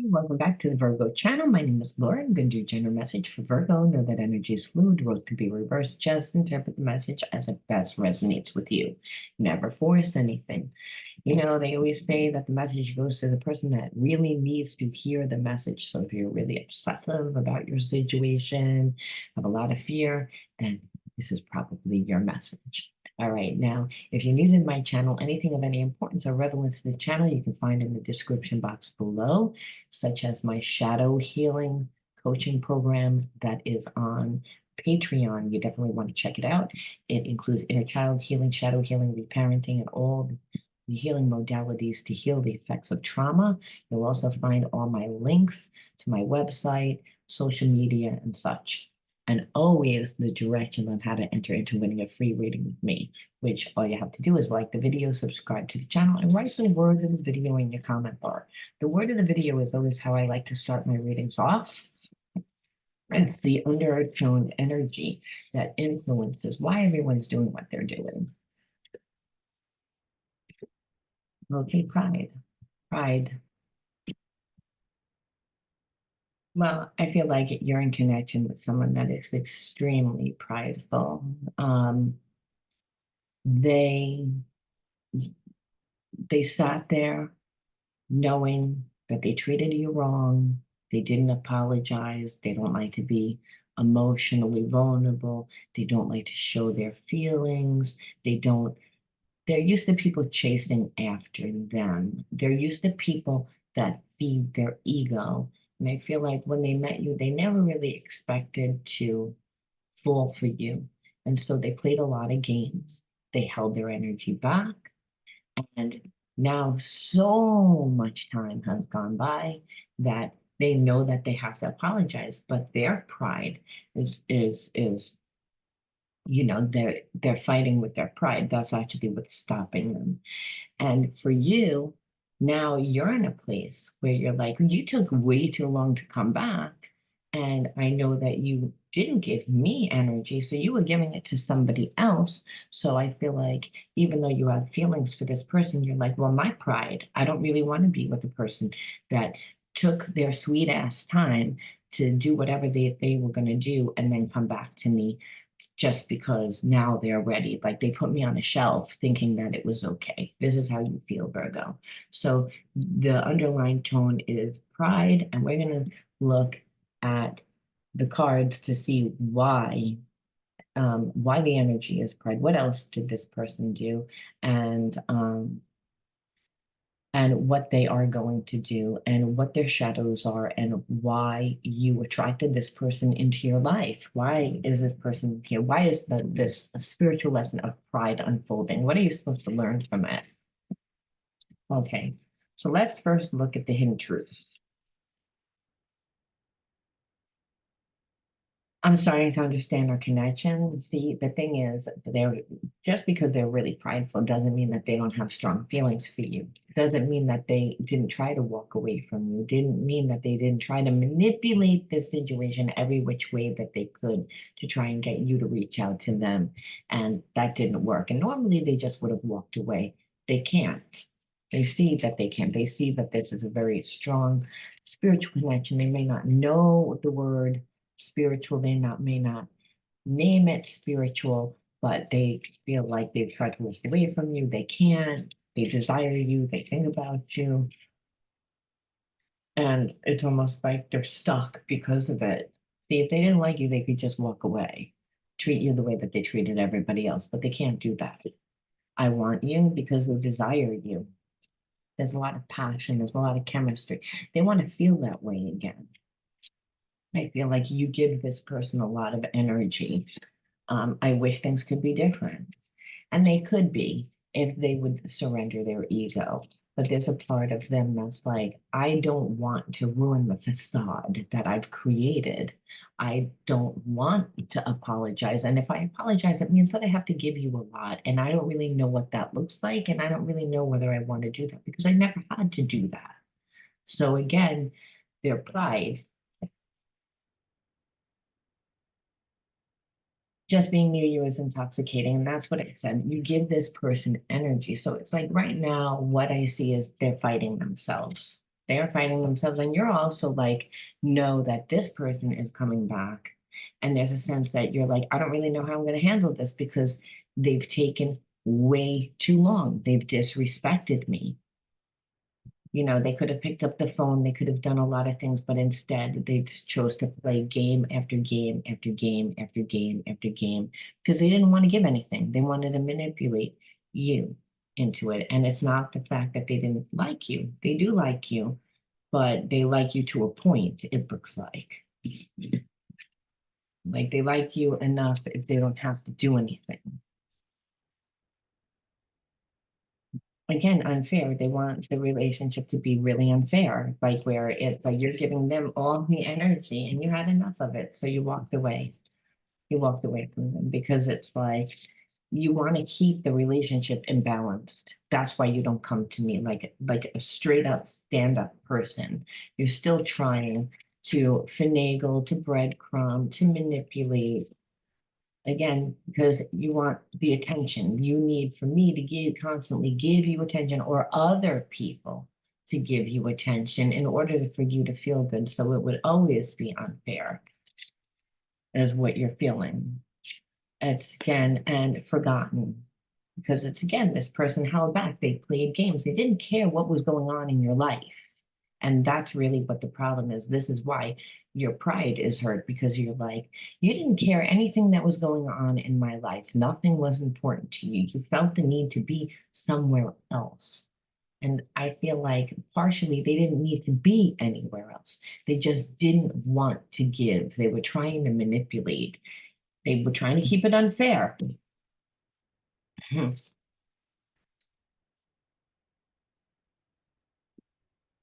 Welcome back to the Virgo channel. My name is Laura. I'm going to do general message for Virgo. Know that energy is fluid. Roles can be reversed. Just interpret the message as it best resonates with you. Never force anything. You know, they always say that the message goes to the person that really needs to hear the message. So if you're really obsessive about your situation, have a lot of fear, then this is probably your message. All right, now, if you're new to my channel, anything of any importance or relevance to the channel, you can find in the description box below, such as my shadow healing coaching program that is on Patreon. You definitely want to check it out. It includes inner child healing, shadow healing, reparenting, and all the healing modalities to heal the effects of trauma. You'll also find all my links to my website, social media, and such. And always the directions on how to enter into winning a free reading with me, which all you have to do is like the video, subscribe to the channel, and write the word of the video in your comment bar. The word of the video is always how I like to start my readings off. It's the undertone energy that influences why everyone's doing what they're doing. Okay, pride. Pride. Well, I feel like you're in connection with someone that is extremely prideful. They sat there knowing that they treated you wrong. They didn't apologize. They don't like to be emotionally vulnerable. They don't like to show their feelings. They're used to people chasing after them. They're used to people that feed their ego. And I feel like when they met you, they never really expected to fall for you. And so they played a lot of games. They held their energy back. And now so much time has gone by that they know that they have to apologize, but their pride is they're fighting with their pride. That's actually what's stopping them. And for you, now you're in a place where you're like, you took way too long to come back. And I know that you didn't give me energy, so you were giving it to somebody else. So I feel like even though you have feelings for this person, you're like, well, my pride, I don't really want to be with a person that took their sweet ass time to do whatever they were going to do and then come back to me just because now they're ready. Like they put me on a shelf thinking that it was okay. This is how you feel, Virgo. So the underlying tone is pride, and we're going to look at the cards to see why the energy is pride. What else did this person do? And what they are going to do and what their shadows are and why you attracted this person into your life. Why is this person here? Why is this a spiritual lesson of pride unfolding? What are you supposed to learn from it? Okay, so let's first look at the hidden truths. I'm starting to understand our connection. See, the thing is, they're just because they're really prideful doesn't mean that they don't have strong feelings for you. Doesn't mean that they didn't try to walk away from you. Didn't mean that they didn't try to manipulate the situation every which way that they could to try and get you to reach out to them. And that didn't work. And normally they just would have walked away. They can't. They see that they can't. They see that this is a very strong spiritual connection. They may not know the word spiritual, may not name it spiritual, but they feel like they've tried to walk away from you. They can't. They desire you. They think about you. And it's almost like they're stuck because of it. See, if they didn't like you, they could just walk away, treat you the way that they treated everybody else, but they can't do that. I want you because they desire you. There's a lot of passion. There's a lot of chemistry. They want to feel that way again. I feel like you give this person a lot of energy. I wish things could be different. And they could be if they would surrender their ego. But there's a part of them that's like, I don't want to ruin the facade that I've created. I don't want to apologize. And if I apologize, it means that I have to give you a lot. And I don't really know what that looks like. And I don't really know whether I want to do that because I never had to do that. So again, their pride, just being near you is intoxicating. And that's what I said. You give this person energy. So it's like right now, what I see is they're fighting themselves. They are fighting themselves. And you're also like, know that this person is coming back. And there's a sense that you're like, I don't really know how I'm going to handle this because they've taken way too long. They've disrespected me. You know, they could have picked up the phone, they could have done a lot of things, but instead they just chose to play game after game after game after game after game because they didn't want to give anything. They wanted to manipulate you into it. And it's not the fact that they didn't like you. They do like you, but they like you to a point, it looks like. Like they like you enough if they don't have to do anything. Again, unfair. They want the relationship to be really unfair, like where it's like you're giving them all the energy and you had enough of it. So you walked away. You walked away from them because it's like you want to keep the relationship imbalanced. That's why you don't come to me like a straight up stand-up person. You're still trying to finagle, to breadcrumb, to manipulate, again, because you want the attention. You need for me to constantly give you attention or other people to give you attention in order for you to feel good. So it would always be unfair as what you're feeling. It's again and forgotten because it's again, this person held back. They played games. They didn't care what was going on in your life. And that's really what the problem is. This is why your pride is hurt because you're like, you didn't care anything that was going on in my life. Nothing was important to you. You felt the need to be somewhere else. And I feel like partially they didn't need to be anywhere else. They just didn't want to give. They were trying to manipulate. They were trying to keep it unfair.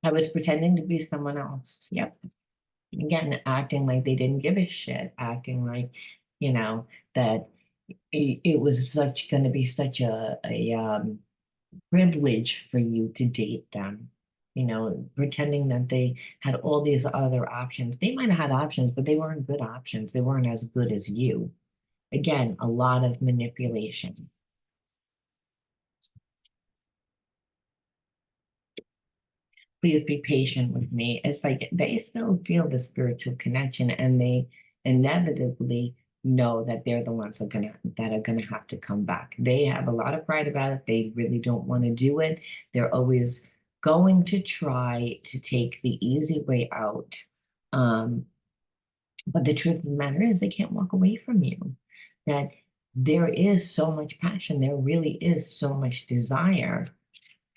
I was pretending to be someone else. Yep. Again, acting like they didn't give a shit, acting like, you know, that it was such going to be such a privilege for you to date them. You know, pretending that they had all these other options. They might have had options, but they weren't good options. They weren't as good as you. Again, a lot of manipulation. Please be patient with me. It's like they still feel the spiritual connection and they inevitably know that they're the ones that are gonna have to come back. They have a lot of pride about it. They really don't want to do it. They're always going to try to take the easy way out. Um, but the truth of the matter is they can't walk away from you. That there is so much passion, there really is so much desire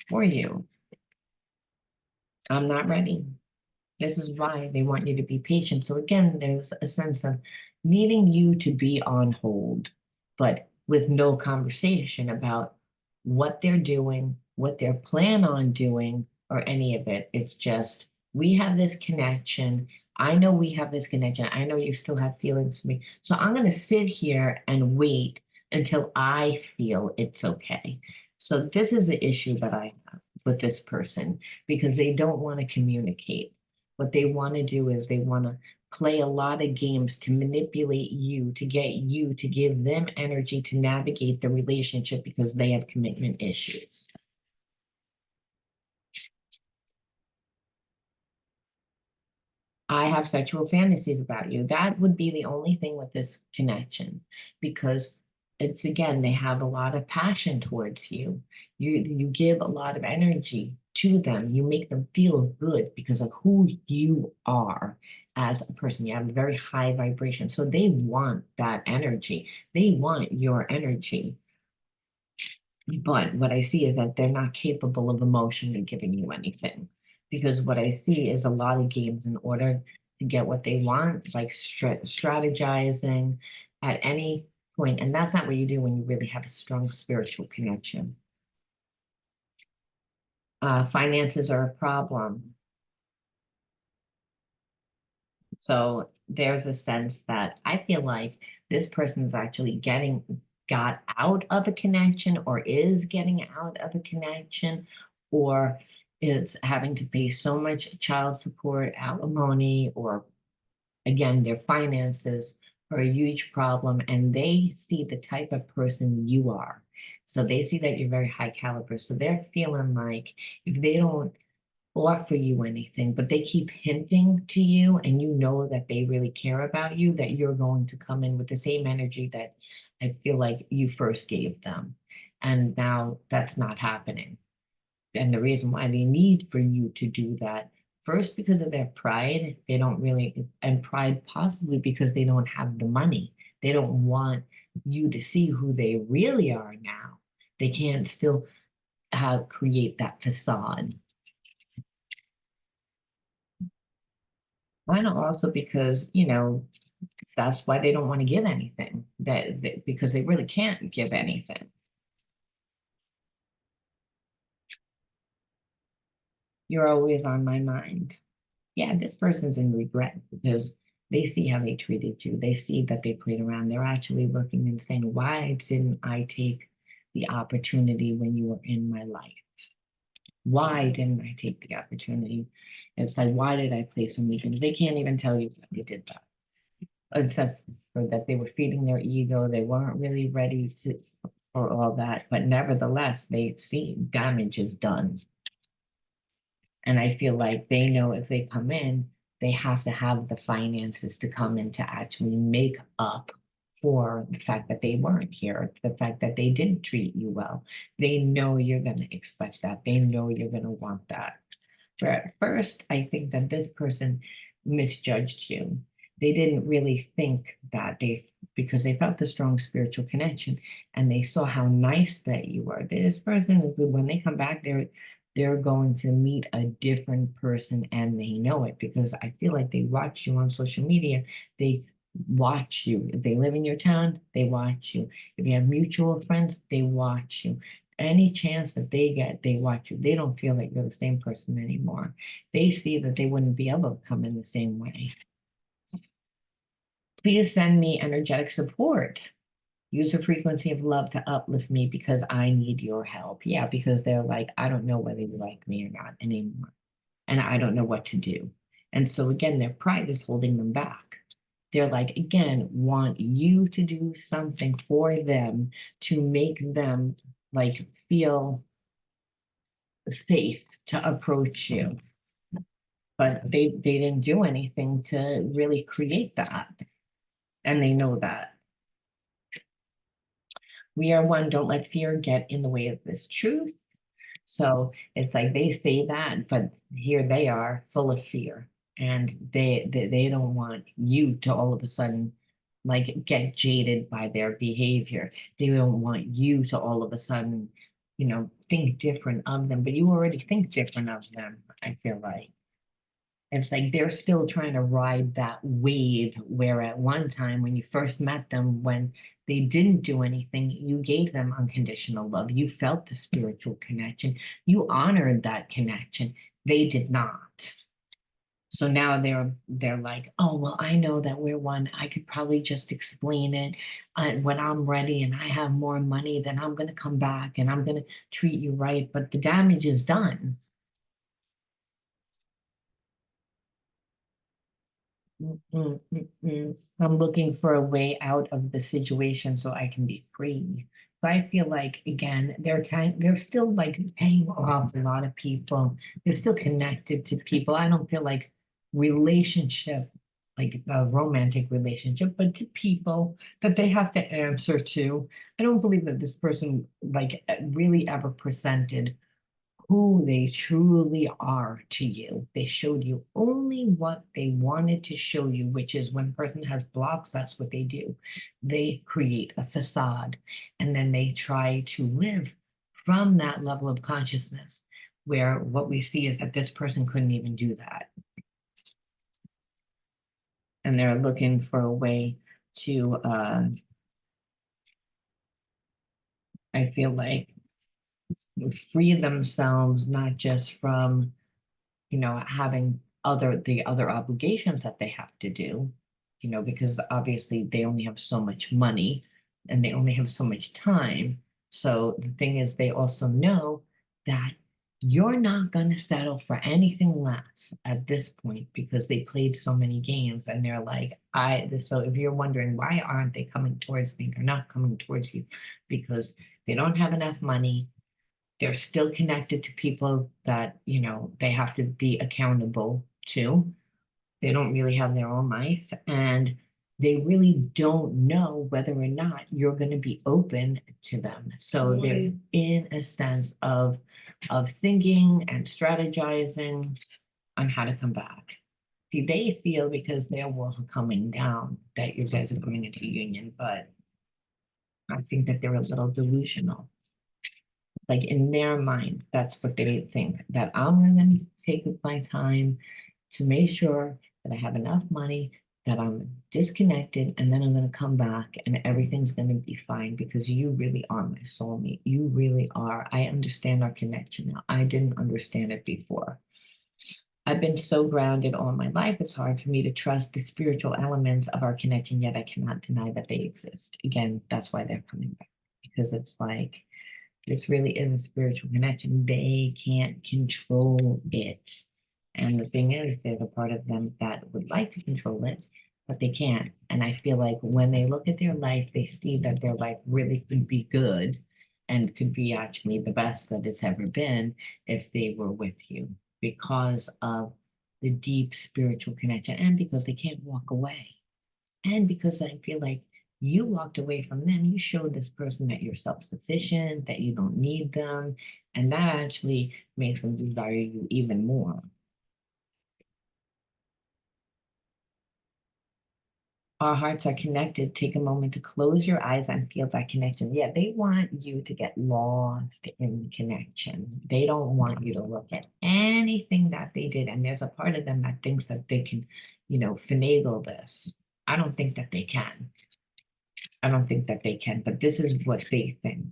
for you. I'm not ready. This is why they want you to be patient. So again, there's a sense of needing you to be on hold, but with no conversation about what they're doing, what they're plan on doing, or any of it. It's just, we have this connection. I know we have this connection. I know you still have feelings for me. So I'm going to sit here and wait until I feel it's okay. So this is the issue that I have with this person because they don't want to communicate. What they want to do is they want to play a lot of games to manipulate you, to get you to give them energy to navigate the relationship because they have commitment issues. I have sexual fantasies about you. That would be the only thing with this connection because it's again, they have a lot of passion towards you. You give a lot of energy to them. You make them feel good because of who you are as a person. You have a very high vibration. So they want that energy. They want your energy. But what I see is that they're not capable of emotionally giving you anything. Because what I see is a lot of games in order to get what they want, like strategizing at any point. And that's not what you do when you really have a strong spiritual connection. Finances are a problem. So there's a sense that I feel like this person is actually got out of a connection or is getting out of a connection or is having to pay so much child support, alimony, or again, their finances are a huge problem. And they see the type of person you are. So they see that you're very high caliber. So they're feeling like if they don't offer you anything, but they keep hinting to you, and you know that they really care about you, that you're going to come in with the same energy that I feel like you first gave them. And now that's not happening. And the reason why they need for you to do that, first, because of their pride, they don't really, and pride possibly because they don't have the money. They don't want you to see who they really are now. They can't still have create that facade. And also because, that's why they don't want to give anything. Because they really can't give anything. You're always on my mind. Yeah, this person's in regret because they see how they treated you. They see that they played around. They're actually looking and saying, why didn't I take the opportunity when you were in my life? Why didn't I take the opportunity? It's like, why did I play so many games? They can't even tell you that they did that, except for that they were feeding their ego. They weren't really ready for all that. But nevertheless, they see damage is done. And I feel like they know if they come in, they have to have the finances to come in to actually make up for the fact that they weren't here, the fact that they didn't treat you well. They know you're going to expect that. They know you're going to want that. But at first, I think that this person misjudged you. They didn't really think that because they felt the strong spiritual connection and they saw how nice that you were. This person is good. When they come back, they're going to meet a different person and they know it because I feel like they watch you on social media. They watch you. If they live in your town, they watch you. If you have mutual friends, they watch you. Any chance that they get, they watch you. They don't feel like you're the same person anymore. They see that they wouldn't be able to come in the same way. Please send me energetic support. Use a frequency of love to uplift me because I need your help. Yeah, because they're like, I don't know whether you like me or not anymore. And I don't know what to do. And so again, their pride is holding them back. They're like, again, want you to do something for them to make them like feel safe to approach you. But they didn't do anything to really create that. And they know that. We are one, don't let fear get in the way of this truth. So it's like they say that, but here they are full of fear. And they don't want you to all of a sudden like get jaded by their behavior. They don't want you to all of a sudden, think different of them, but you already think different of them, I feel like. It's like they're still trying to ride that wave where at one time when you first met them, when they didn't do anything, you gave them unconditional love. You felt the spiritual connection. You honored that connection. They did not. So now they're like, oh, well, I know that we're one. I could probably just explain it. When I'm ready and I have more money, then I'm going to come back and I'm going to treat you right. But the damage is done. Mm, mm, mm. I'm looking for a way out of the situation so I can be free. So I feel like again, they're still like paying off a lot of people. They're still connected to people. I don't feel like relationship, like a romantic relationship, but to people that they have to answer to. I don't believe that this person like really ever presented who they truly are to you. They showed you only what they wanted to show you, which is when a person has blocks, that's what they do. They create a facade and then they try to live from that level of consciousness where what we see is that this person couldn't even do that. And they're looking for a way to, I feel like, free themselves, not just from having the other obligations that they have to do, because obviously they only have so much money and they only have so much time. So the thing is, they also know that you're not going to settle for anything less at this point because they played so many games and they're like, so if you're wondering why aren't they coming towards me, they're not coming towards you because they don't have enough money. They're still connected to people that, they have to be accountable to. They don't really have their own life, and they really don't know whether or not you're going to be open to them. So they're in a sense of thinking and strategizing on how to come back. See, they feel because their walls are coming down that you guys are coming into union, but I think that they're a little delusional. Like in their mind, that's what they think, that I'm going to take my time to make sure that I have enough money, that I'm disconnected, and then I'm going to come back and everything's going to be fine because you really are my soulmate. You really are. I understand our connection now. I didn't understand it before. I've been so grounded all my life, it's hard for me to trust the spiritual elements of our connection, yet I cannot deny that they exist. Again, that's why they're coming back, because it's like, this really is a spiritual connection. They can't control it. And the thing is, there's a part of them that would like to control it, but they can't. And I feel like when they look at their life, they see that their life really could be good and could be actually the best that it's ever been if they were with you because of the deep spiritual connection and because they can't walk away. And because I feel like you walked away from them, you showed this person that you're self-sufficient, that you don't need them, and that actually makes them desire you even more. Our hearts are connected. Take a moment to close your eyes and feel that connection. Yeah, they want you to get lost in the connection. They don't want you to look at anything that they did. And there's a part of them that thinks that they can, finagle this. I don't think that they can. I don't think that they can, but this is what they think.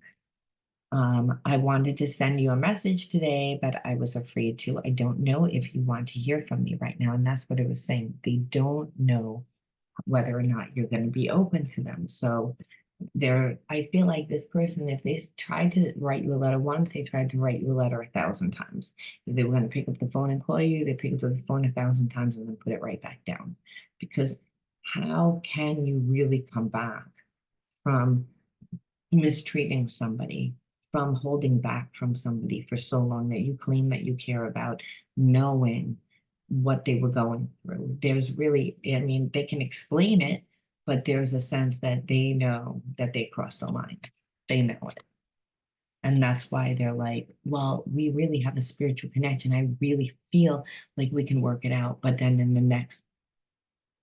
I wanted to send you a message today, but I was afraid to. I don't know if you want to hear from me right now. And that's what it was saying. They don't know whether or not you're going to be open to them. So I feel like this person, if they tried to write you a letter once, they tried to write you a letter 1,000 times. If they were going to pick up the phone and call you, they pick up the phone 1,000 times and then put it right back down. Because how can you really come back from mistreating somebody, from holding back from somebody for so long that you claim that you care about, knowing what they were going through? There's really, I mean, they can explain it, but there's a sense that they know that they crossed the line. They know it. And that's why they're like, well, we really have a spiritual connection. I really feel like we can work it out. But then in the next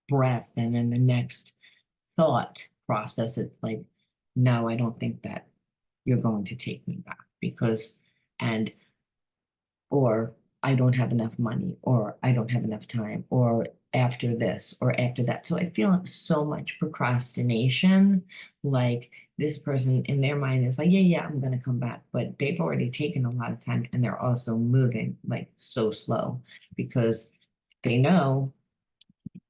breath and in the next thought process, it's like, no, I don't think that you're going to take me back because, and, or I don't have enough money, or I don't have enough time, or after this, or after that. So I feel so much procrastination. Like this person in their mind is like, yeah, I'm going to come back. But they've already taken a lot of time and they're also moving like so slow because they know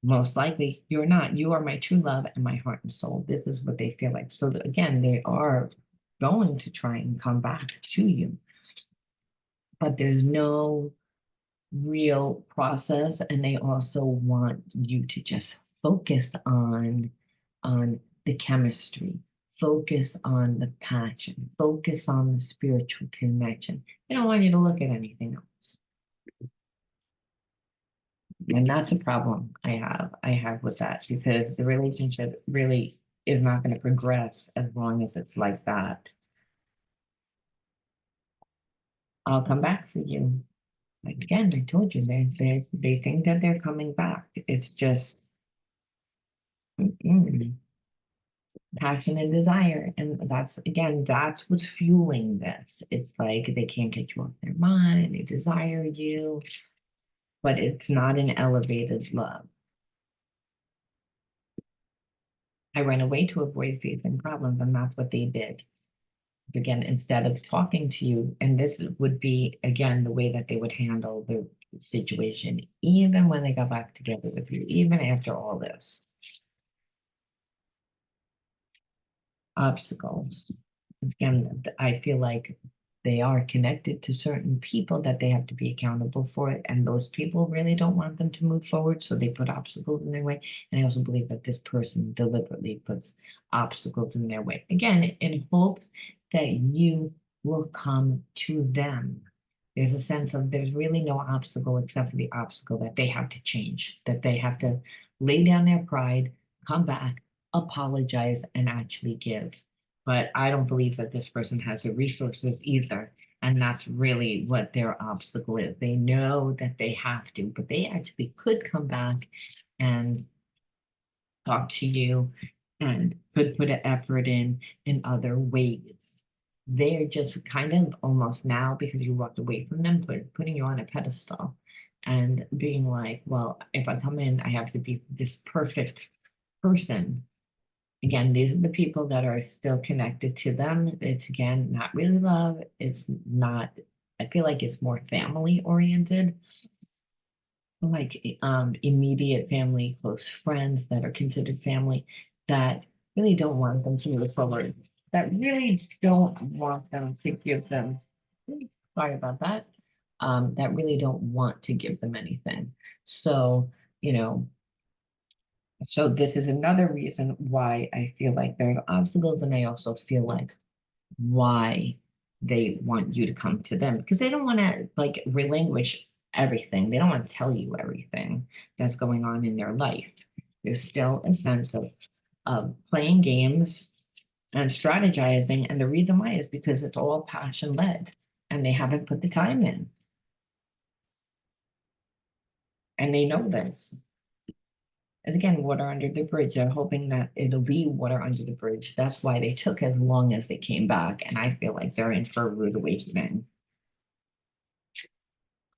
most likely you're not. You are my true love and my heart and soul. This is what they feel like. So again, they are going to try and come back to you, but there's no real process. And they also want you to just focus on the chemistry, focus on the passion, focus on the spiritual connection. They don't want you to look at anything else. And that's a problem I have with that because the relationship really is not going to progress as long as it's like that. I'll come back for you. Like again, I told you they think that they're coming back. It's just passion and desire. And that's again, that's what's fueling this. It's like they can't get you off their mind, they desire you, but it's not an elevated love. I ran away to avoid facing problems, and that's what they did. Again, instead of talking to you, and this would be again the way that they would handle the situation, even when they got back together with you, even after all this. Obstacles. Again, I feel like they are connected to certain people that they have to be accountable for it, and those people really don't want them to move forward, so they put obstacles in their way. And I also believe that this person deliberately puts obstacles in their way, again, in hopes that you will come to them. There's a sense of there's really no obstacle except for the obstacle that they have to change, that they have to lay down their pride, come back, apologize, and actually give. But I don't believe that this person has the resources either. And that's really what their obstacle is. They know that they have to, but they actually could come back and talk to you and could put an effort in other ways. They're just kind of almost now because you walked away from them, putting you on a pedestal and being like, well, if I come in, I have to be this perfect person. Again, these are the people that are still connected to them. It's again not really love. It's not, I feel like it's more family oriented, like immediate family, close friends that are considered family that really don't want them to move forward, that really don't want them to give them, sorry about that, that really don't want to give them anything. So, you know, so this is another reason why I feel like there's obstacles, and I also feel like why they want you to come to them because they don't want to like relinquish everything. They don't want to tell you everything that's going on in their life. There's still a sense of playing games and strategizing. And the reason why is because it's all passion led and they haven't put the time in. And they know this. And again, water under the bridge. They're hoping that it'll be water under the bridge. That's why they took as long as they came back. And I feel like they're in for a rude awakening.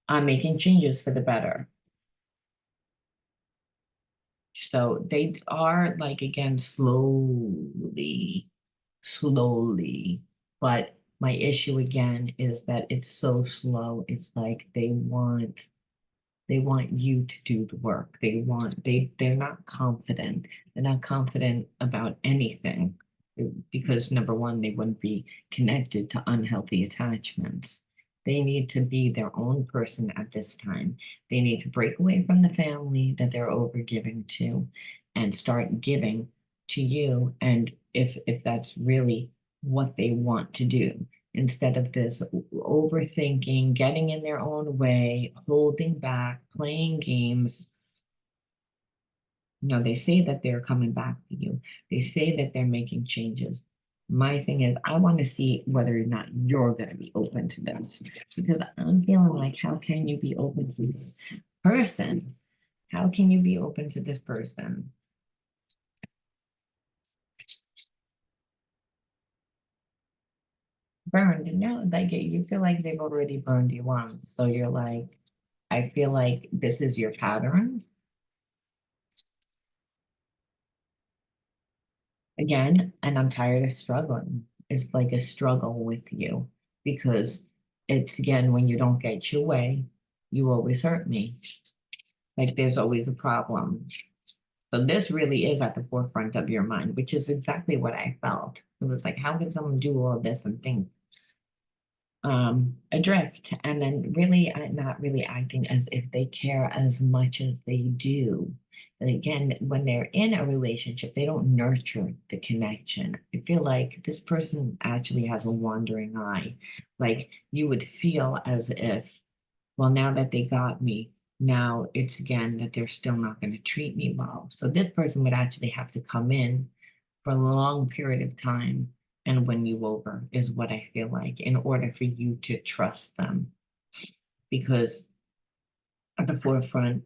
I'm making changes for the better. So they are like again slowly. But my issue again is that it's so slow. It's like they want you to do the work. They're not confident. They're not confident about anything because number one, they wouldn't be connected to unhealthy attachments. They need to be their own person at this time. They need to break away from the family that they're over giving to and start giving to you. And if that's really what they want to do instead of this overthinking, getting in their own way, holding back, playing games. No, they say that they're coming back to you. They say that they're making changes. My thing is, I want to see whether or not you're going to be open to this because I'm feeling like, how can you be open to this person? How can you be open to this person? Burned, no, like you feel like they've already burned you once. So you're like, I feel like this is your pattern. Again, and I'm tired of struggling. It's like a struggle with you because it's again, when you don't get your way, you always hurt me. Like there's always a problem. So this really is at the forefront of your mind, which is exactly what I felt. It was like, how can someone do all this and think adrift and then really not really acting as if they care as much as they do. And again, when they're in a relationship, they don't nurture the connection. I feel like this person actually has a wandering eye. Like you would feel as if, well, now that they got me, now it's again that they're still not going to treat me well. So this person would actually have to come in for a long period of time and win you over is what I feel like in order for you to trust them. Because at the forefront,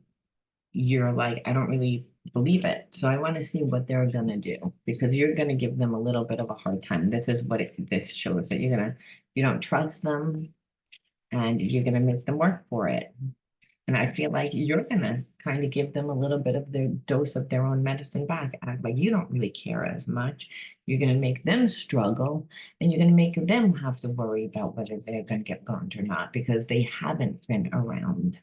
you're like, I don't really believe it. So I want to see what they're gonna do because you're gonna give them a little bit of a hard time. This is what this shows that you don't trust them and you're gonna make them work for it. And I feel like you're gonna kind of give them a little bit of their dose of their own medicine back. Act like you don't really care as much. You're gonna make them struggle, and you're gonna make them have to worry about whether they're gonna get burned or not because they haven't been around.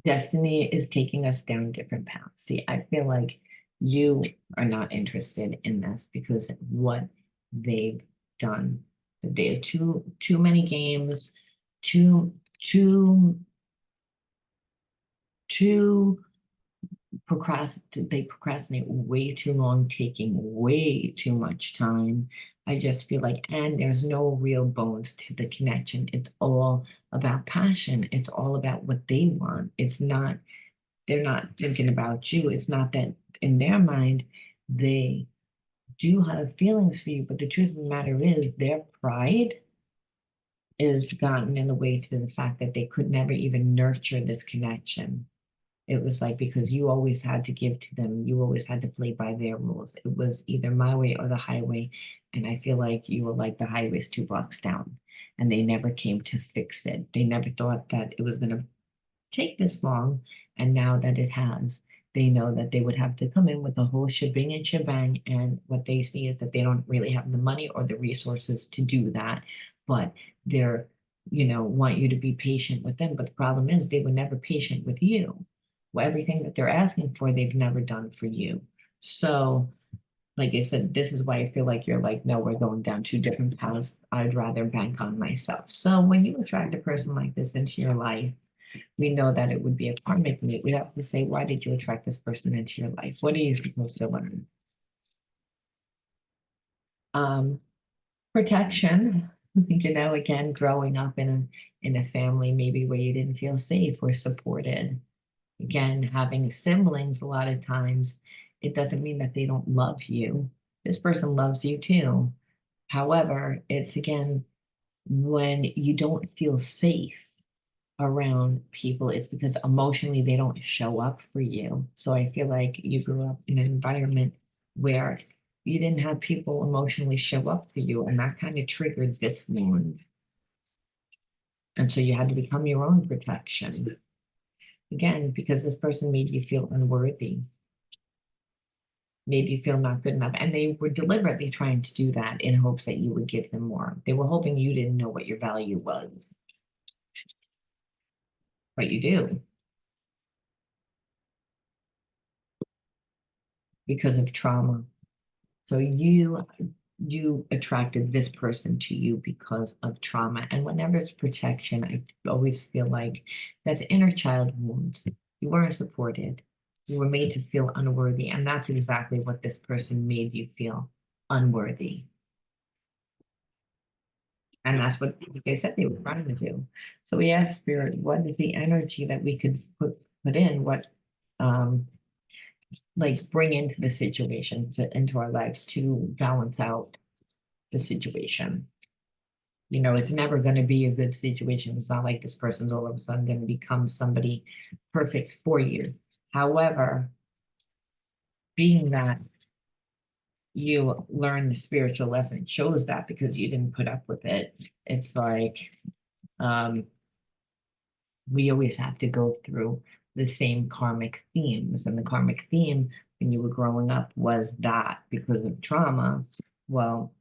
Destiny is taking us down different paths. See, I feel like you are not interested in this because of what they've done. They have too many games, too too too they procrastinate way too long, taking way too much time. I just feel like, and there's no real bones to the connection. It's all about passion. It's all about what they want. It's not, they're not thinking about you. It's not that in their mind, they do have feelings for you, but the truth of the matter is their pride is gotten in the way to the fact that they could never even nurture this connection. It was like because you always had to give to them, you always had to play by their rules. It was either my way or the highway. And I feel like you were like the highway's 2 blocks down. And they never came to fix it. They never thought that it was going to take this long. And now that it has, they know that they would have to come in with the whole shebang and shebang. And what they see is that they don't really have the money or the resources to do that. But they're, want you to be patient with them. But the problem is they were never patient with you. Well, everything that they're asking for, they've never done for you. So, like I said, this is why I feel like you're like, no, we're going down 2 different paths. I'd rather bank on myself. So when you attract a person like this into your life, we know that it would be a karmic mate. We have to say, why did you attract this person into your life? What are you supposed to learn? Um, Protection. Again, growing up in a family maybe where you didn't feel safe or supported. Again, having siblings a lot of times, it doesn't mean that they don't love you. This person loves you too. However, it's again, when you don't feel safe around people, it's because emotionally they don't show up for you. So I feel like you grew up in an environment where you didn't have people emotionally show up for you, and that kind of triggered this wound. And so you had to become your own protection. Again, because this person made you feel unworthy, made you feel not good enough. And they were deliberately trying to do that in hopes that you would give them more. They were hoping you didn't know what your value was, but you do because of trauma. So you attracted this person to you because of trauma. And whenever it's protection, I always feel like that's inner child wounds. You weren't supported. You were made to feel unworthy. And that's exactly what this person made you feel, unworthy. And that's what, like I said, they were trying to do. So we asked Spirit, what is the energy that we could put in? What um like bring into the situation into our lives to balance out the situation. It's never going to be a good situation. It's not like this person's all of a sudden going to become somebody perfect for you. However, being that you learn the spiritual lesson, it shows that because you didn't put up with it. It's like um, we always have to go through the same karmic themes. And the karmic theme when you were growing up was that because of trauma, well,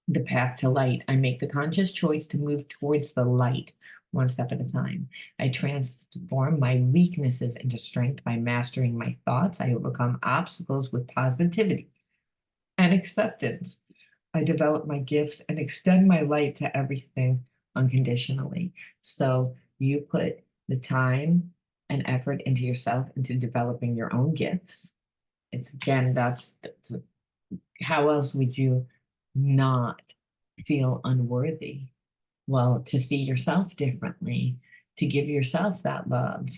the path to light. I make the conscious choice to move towards the light one step at a time. I transform my weaknesses into strength by mastering my thoughts. I overcome obstacles with positivity and acceptance. I develop my gifts and extend my light to everything unconditionally. So you put the time and effort into yourself, into developing your own gifts. It's again, that's how else would you not feel unworthy? Well, to see yourself differently, to give yourself that love,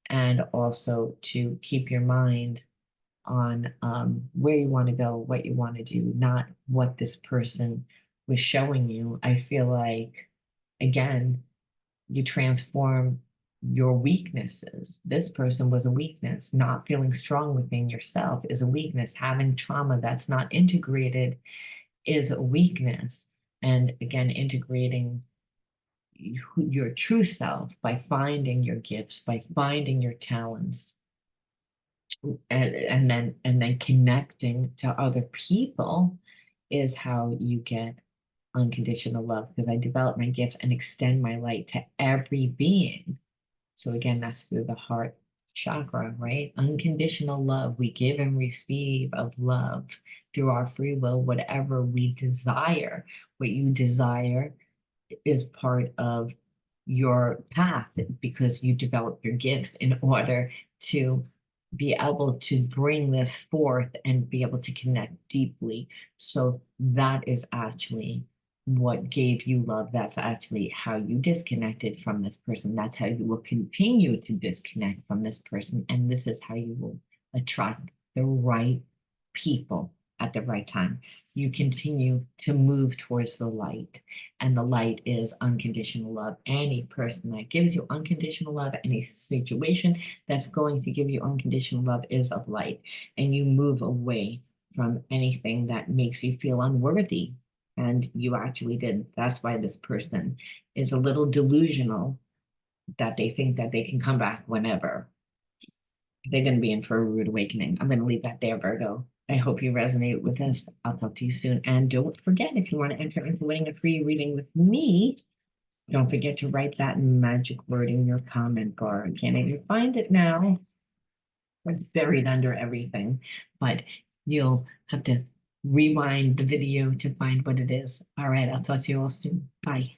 and also to keep your mind on where you want to go, what you want to do, not what this person was showing you. I feel like, again, you transform your weaknesses. This person was a weakness. Not feeling strong within yourself is a weakness. Having trauma that's not integrated is a weakness. And again, integrating your true self by finding your gifts, by finding your talents, and then connecting to other people is how you get unconditional love because I develop my gifts and extend my light to every being. So again, that's through the heart chakra, right? Unconditional love. We give and receive of love through our free will, whatever we desire. What you desire is part of your path because you develop your gifts in order to be able to bring this forth and be able to connect deeply. So that is actually what gave you love. That's actually how you disconnected from this person. That's how you will continue to disconnect from this person. And this is how you will attract the right people at the right time. You continue to move towards the light, and the light is unconditional love. Any person that gives you unconditional love, any situation that's going to give you unconditional love is of light, and you move away from anything that makes you feel unworthy. And you actually did. That's why this person is a little delusional, that they think that they can come back whenever. They're going to be in for a rude awakening. I'm going to leave that there, Virgo. I hope you resonate with this. I'll talk to you soon. And don't forget, if you want to enter into winning a free reading with me, don't forget to write that magic word in your comment bar. I can't even find it now. It's buried under everything, but you'll have to rewind the video to find what it is. All right, I'll talk to you all soon. Bye.